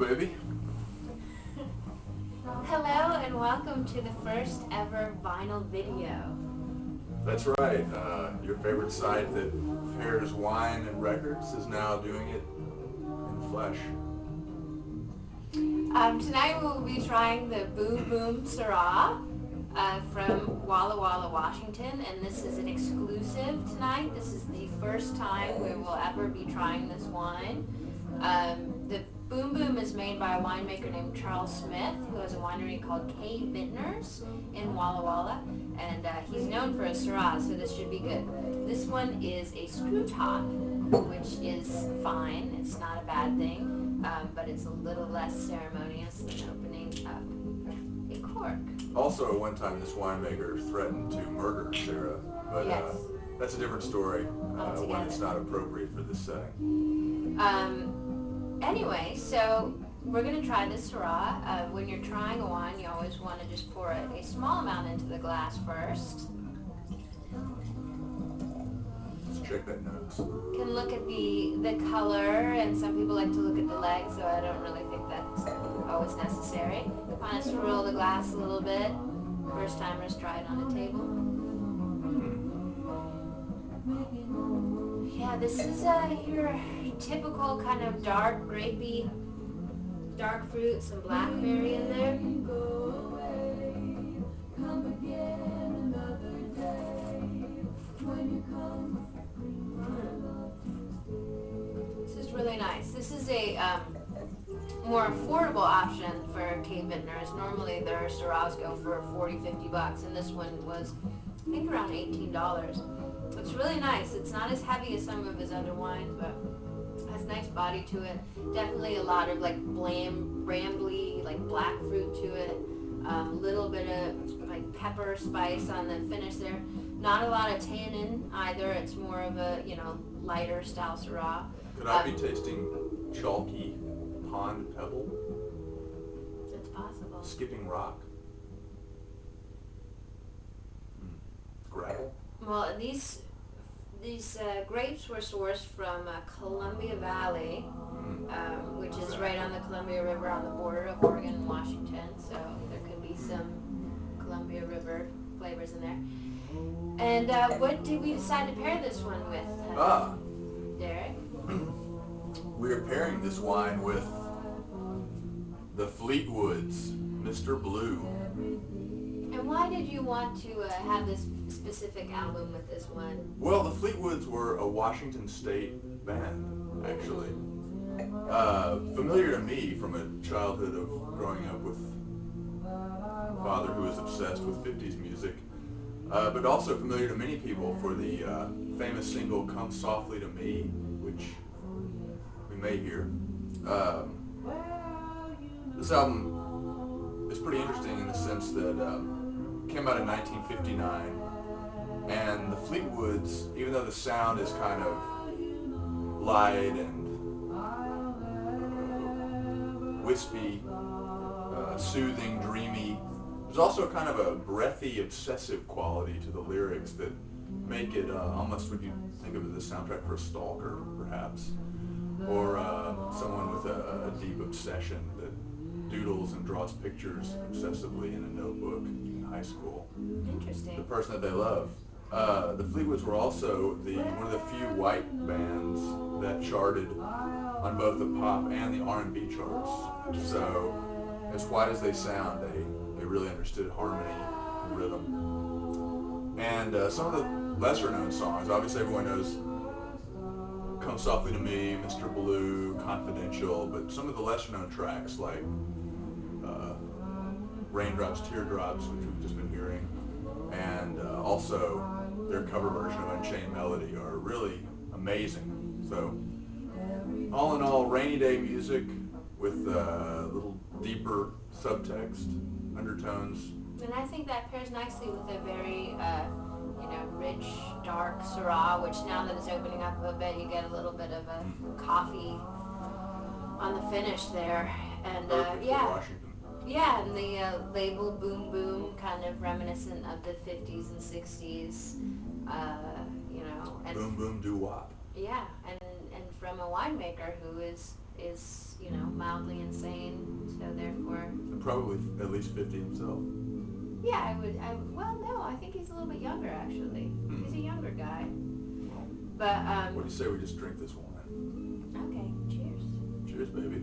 baby. Hello and welcome to the first ever vinyl video. That's right. Your favorite site that pairs wine and records is now doing it in flesh. Tonight we'll be trying the Boom Boom Syrah from Walla Walla, Washington, and this is an exclusive tonight. This is the first time we will ever be trying this wine. The Boom Boom is made by a winemaker named Charles Smith, who has a winery called K Vintners in Walla Walla, and he's known for a Syrah, so this should be good. This one is a screw top, which is fine. It's not a bad thing, but it's a little less ceremonious than opening up a cork. Also, at one time, this winemaker threatened to murder Sarah, but Yes. that's a different story when it's not appropriate for this setting. Anyway, so we're going to try this Syrah. When you're trying a wine, you always want to just pour a small amount into the glass first. Let's check that nose. Can look at the color, and some people like to look at the legs, so I don't really think that's always necessary. Want to swirl the glass a little bit. First timers try it on a table. Yeah, this is your typical kind of dark, grapey, dark fruit, some blackberry in there. This is really nice. This is a more affordable option for K Vintners. Normally their Syrahs go for $40-50, and this one was, I think, around $18. It's really nice. It's not as heavy as some of his other wines, but has nice body to it. Definitely a lot of like brambly, like black fruit to it. Little bit of like pepper spice on the finish there. Not a lot of tannin either. It's more of a, lighter style Syrah. Could I be tasting chalky pond pebble? It's possible. Skipping rock? Gravel? Well, these grapes were sourced from Columbia Valley, which is right on the Columbia River on the border of Oregon and Washington, so there could be some Columbia River flavors in there. And what did we decide to pair this one with, Derek? We are pairing this wine with the Fleetwoods, Mr. Blue. And why did you want to have this specific album with this one? Well, the Fleetwoods were a Washington State band, actually. Familiar to me from a childhood of growing up with a father who was obsessed with 50s music, but also familiar to many people for the famous single Come Softly to Me, which we may hear. This album is pretty interesting in the sense that it came out in 1959, and the Fleetwoods, even though the sound is kind of light and wispy, soothing, dreamy, there's also kind of a breathy, obsessive quality to the lyrics that make it almost what you think of as a soundtrack for a stalker, perhaps, or someone with a deep obsession that doodles and draws pictures obsessively in a notebook in high school. Interesting. The person that they love. The Fleetwoods were also one of the few white bands that charted on both the pop and the R&B charts. So, as white as they sound, they really understood harmony and rhythm. And some of the lesser known songs, obviously everyone knows Come Softly to Me, Mr. Blue, Confidential, but some of the lesser known tracks like Raindrops, Teardrops, which we've just been hearing, and also their cover version of Unchained Melody are really amazing. So, all in all, rainy day music with a little deeper subtext, undertones. And I think that pairs nicely with a very, rich, dark Syrah, which now that it's opening up a bit, you get a little bit of a coffee on the finish there. And yeah, and the label Boom Boom, kind of reminiscent of the 50s and 60s, and Boom Boom Doo Wop. Yeah, and from a winemaker who is is, you know, mildly insane. So therefore, And probably at least 50 himself. yeah, well, no, I think he's a little bit younger, actually. He's a younger guy. But, What do you say we just drink this wine? okay, cheers. Cheers, baby.